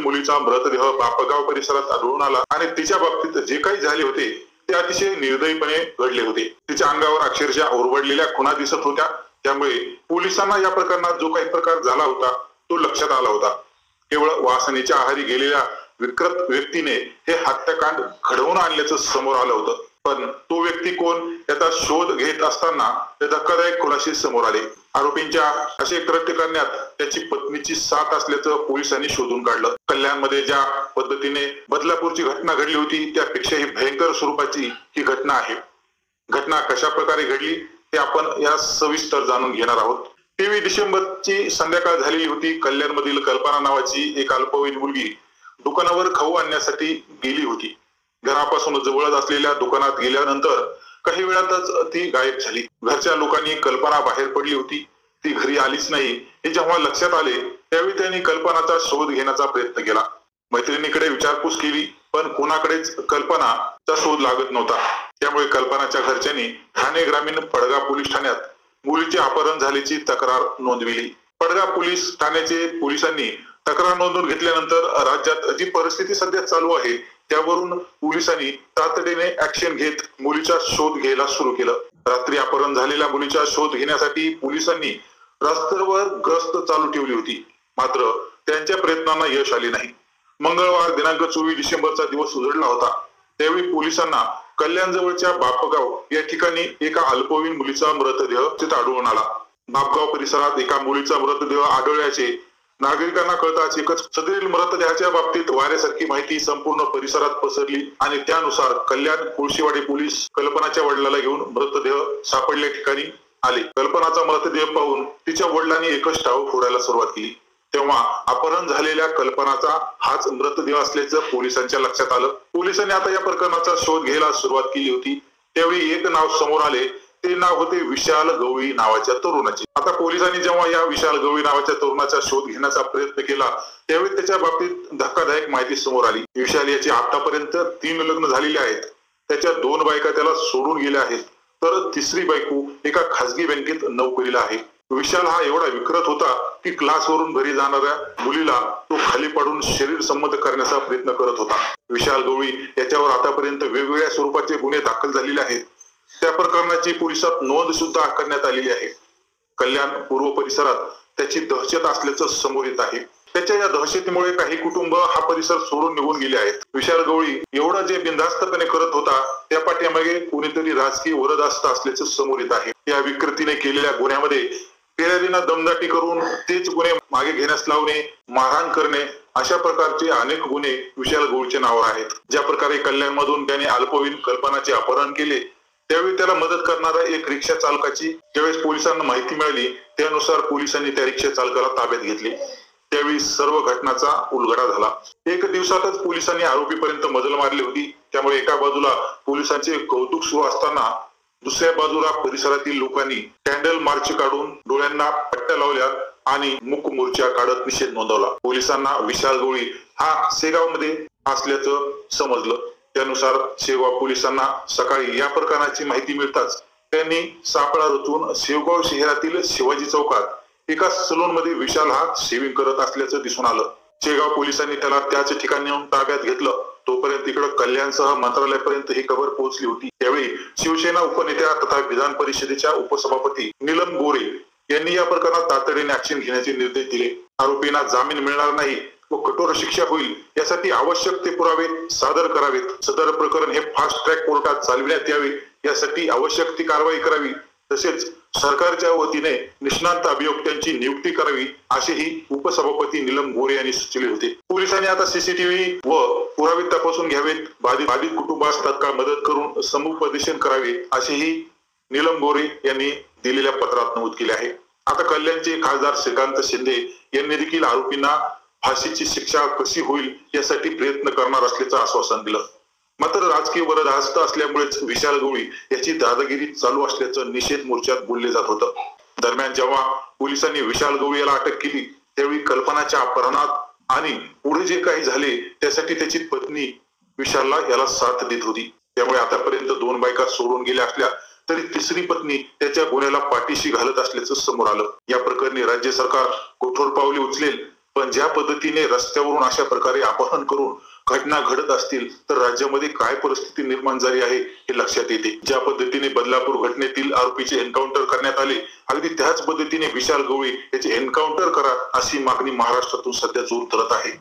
मुलीचा मृतदेह बापगाव परिसरात आढळून आला आणि तिच्या बाबतीत जे काही झाले होते ते अतिशय निर्दयीपणे घडले होते। तिच्या अंगावर अक्षरशः ओरबडलेल्या खुणा दिसत होत्या, त्यामुळे पोलिसांना या प्रकरणात जो काही प्रकार झाला होता तो लक्षात आला होता। केवळ वासनेच्या आहारी गेलेल्या विकृत व्यक्तीने हे हत्याकांड घडवून आणल्याचं समोर आलं होतं, पण तो व्यक्ती कोण याचा शोध घेत असताना ते धक्कादायक खुलासे समोर आले। आरोपींच्या असे कृत्य करण्यात त्याची पत्नीची साथ असल्याचं पोलिसांनी शोधून काढलं। कल्याणमध्ये ज्या पद्धतीने बदलापूरची घटना घडली होती त्यापेक्षाही भयंकर स्वरूपाची ही घटना आहे। घटना कशा प्रकारे घडली ते आपण या सविस्तर जाणून घेणार आहोत। 23 डिसेंबरची संध्याकाळ झालेली होती। कल्याणमधील कल्पना नावाची एक अल्पवयीन मुलगी दुकानावर खाऊ आणण्यासाठी गेली होती। घरापासून जवळच असलेल्या दुकानात गेल्यानंतर काही वेळातच ती गायब झाली। घरच्या लोकांनी कल्पना बाहेर पडली होती, ती घरी आलीच नाही हे जेव्हा लक्षात आले त्यावेळी त्यांनी कल्पनाचा शोध घेण्याचा प्रयत्न केला। मैत्रिणीकडे विचारपूस केली, पण कोणाकडेच कल्पनाचा शोध लागत नव्हता। त्यामुळे कल्पनाच्या घरच्यांनी ठाणे ग्रामीण पडगा पोलीस ठाण्यात मुलीचे अपहरण झाल्याची तक्रार नोंदविली। पडगा पोलीस ठाण्याचे पोलिसांनी तक्रार नोंदवून घेतल्यानंतर राज्यात जी परिस्थिती सध्या चालू आहे त्यावरून पोलिसांनी तातडीने ऍक्शन घेत मुलीचा शोध घ्यायला सुरू केलं। रात्री अपहरण झालेल्या मुलीचा शोध घेण्यासाठी पोलिसांनी रस्त्यावर गस्त चालू ठेवली होती, मात्र त्यांच्या प्रयत्नांना यश आले नाही। मंगळवार दिनांक 24 डिसेंबरचा दिवस उजडला होता। त्यावेळी पोलिसांना कल्याण जवळच्या बापगाव या ठिकाणी एका अल्पवयीन मुलीचा मृतदेह तिथे आढळून आला। बापगाव परिसरात एका मुलीचा मृतदेह आढळल्याचे नागरिकांना कळताच एकच सदरील मृतदेहाच्या बाबतीत वाऱ्यासारखी माहिती संपूर्ण परिसरात पसरली आणि त्यानुसार कल्याण कोळशीवाडी पोलीस कल्पनाच्या वडिलाला घेऊन मृतदेह सापडल्या ठिकाणी आले। कल्पनाचा मृतदेह पाहून तिच्या वडिलांनी एकच टाळू फोडायला सुरुवात केली। तेव्हा अपहरण झालेल्या कल्पनाचा हाच मृतदेह असल्याचं पोलिसांच्या लक्षात आलं। पोलिसांनी आता या प्रकरणाचा शोध घ्यायला सुरुवात केली होती। त्यावेळी एक नाव समोर आले, ते नाव होते विशाल गवळी नावाच्या तरुणाचे। आता पोलिसांनी जेव्हा या विशाल गवळी नावाच्या तरुणाचा शोध घेण्याचा प्रयत्न केला त्यावेळी त्याच्या बाबतीत धक्कादायक माहिती समोर आली। विशाल याची आतापर्यंत 3 लग्न झालेली आहेत, त्याच्या 2 बायका त्याला सोडून गेल्या आहेत, तर तिसरी बायको एका खासगी बँकेत नोकरीला आहे। विशाल हा एवढा विकृत होता की क्लासवरून घरी जाणाऱ्या मुलीला तो खाली पाडून शरीर संमत करण्याचा प्रयत्न करत होता। विशाल गवळी याच्यावर आतापर्यंत वेगवेगळ्या स्वरूपाचे गुन्हे दाखल झालेले आहेत। त्या प्रकरणाची पोलिसात नोंद सुद्धा करण्यात आलेली आहे। कल्याण पूर्व परिसरात त्याची दहशत असल्याचं समोर येत आहे। त्याच्या या दहशतीमुळे काही कुटुंब हा परिसर सोडून निघून गेले आहेत। विशाल गवळी एवढा जे बिनधास्तपणे करत होता त्या पाठीमागे कोणीतरी राजकीय वरदहस्त असल्याचं समोर येत आहे। या विकृतीने केलेल्या गुन्ह्यामध्ये फिर्यादींना दमदाटी करून तेच गुन्हे मागे घेण्यास लावणे, मारहाण करणे अशा प्रकारचे अनेक गुन्हे विशाल गवळीच्या नावावर आहेत। ज्या प्रकारे कल्याण मधून त्याने अल्पवयीन कल्पनाचे अपहरण केले त्यावेळी त्याला मदत करणाऱ्या एक रिक्षा चालकाची ज्यावेळेस पोलिसांना माहिती मिळाली त्यानुसार पोलिसांनी त्या रिक्षा चालकाला ताब्यात घेतले। त्यावेळी सर्व घटनाचा उलगडा झाला। 1 दिवसातच पोलिसांनी आरोपीपर्यंत मजल मारली होती। त्यामुळे एका बाजूला पोलिसांचे कौतुक सुरू असताना दुसऱ्या बाजूला परिसरातील लोकांनी कॅन्डल मार्च काढून डोळ्यांना पट्ट्या लावल्या आणि मूक मोर्चा काढत निषेध नोंदवला। पोलिसांना विशाल गवळी हा शेगाव मध्ये असल्याचं समजलं। त्यानुसार शेगाव पोलिसांना सकाळी या प्रकरणाची माहिती मिळताच त्यांनी सापळा रचून शेगाव शहरातील शिवाजी चौकात एका सलून मध्ये विशाल हा शेविंग करत असल्याचं दिसून आलं। शेगाव पोलिसांनी त्याला त्याच ठिकाणी नेऊन ताब्यात घेतलं। तोपर्यंत इकडे कल्याणसह मंत्रालयापर्यंत ही खबर पोहोचली होती। त्यावेळी शिवसेना उपनेत्या तथा विधान परिषदेच्या उपसभापती नीलम गोरे यांनी या प्रकरणात तातडीने ऍक्शन घेण्याचे निर्देश दिले। आरोपींना जामीन मिळणार नाही व कठोर शिक्षा होईल यासाठी आवश्यक ते पुरावे सादर करावेत। सदर प्रकरण हे फास्ट ट्रॅक कोर्टात चालविण्यात यावे यासाठी आवश्यक ती कारवाई करावी, तसेच सरकारच्या वतीने निष्णात अभियोक्त्यांची नियुक्ती करावी असेही उपसभापती नीलम गोरे यांनी सुचवले होते। पोलिसांनी आता सीसीटीव्ही व पुरावे तपासून घ्यावेत, बाधित कुटुंबास तात्काळ मदत करून समुपदेशन करावे असेही नीलम गोरे यांनी दिलेल्या पत्रात नमूद केले आहे। आता कल्याणचे खासदार श्रीकांत शिंदे यांनी देखील आरोपींना फाशीची शिक्षा कशी होईल यासाठी प्रयत्न करणार असल्याचं आश्वासन दिलं। मात्र राजकीय वरदहस्त असल्यामुळेच विशाल गवळी याची दादागिरी चालू असल्याचं निषेध मोर्चात बोलले जात होतं। दरम्यान जेव्हा पोलिसांनी विशाल गवळी याला अटक केली त्यावेळी कल्पनाच्या अपहरणात आणि पुढे जे काही झाले त्यासाठी त्याची पत्नी विशालला याला साथ देत होती। त्यामुळे आतापर्यंत 2 बायका सोडून गेल्या असल्या तरी तिसरी पत्नी त्याच्या गुन्ह्याला पाठीशी घालत असल्याचं समोर आलं। या प्रकरणी राज्य सरकार कठोर पावले उचलेल, पण ज्या पद्धतीने रस्त्यावरून अशा प्रकारे अपहरण करून घटना घडत असतील तर राज्यामध्ये काय परिस्थिती निर्माण झाली आहे हे लक्षात येते। ज्या पद्धतीने बदलापूर घटनेतील आरोपीचे एन्काउंटर करण्यात आले, अगदी त्याच पद्धतीने विशाल गवळी याचे एन्काउंटर करा अशी मागणी महाराष्ट्रातून सध्या जोर धरत आहे।